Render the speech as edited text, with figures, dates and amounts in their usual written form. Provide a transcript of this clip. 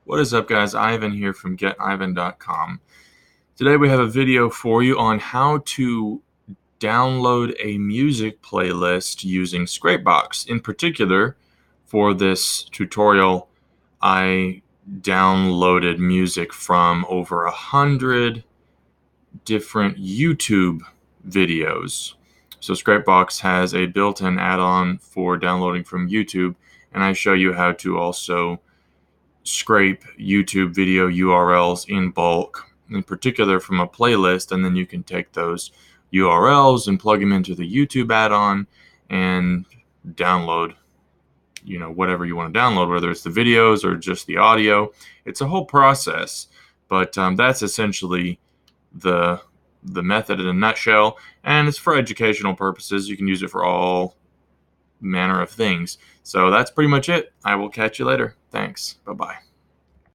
What is up, guys? Ivan here from getivan.com. Today we have a video for you on how to download a music playlist using Scrapebox. In particular, for this tutorial, I downloaded music from over 100 different YouTube videos. So Scrapebox has a built-in add-on for downloading from YouTube, and I show you how to also scrape YouTube video URLs in bulk, in particular from a playlist, and then you can take those URLs and plug them into the YouTube add-on and download whatever you want to download, whether it's the videos or just the audio. It's a whole process, but that's essentially the method in a nutshell, and it's for educational purposes. You can use it for all manner of things. So that's pretty much it. I will catch you later. Thanks. Bye-bye.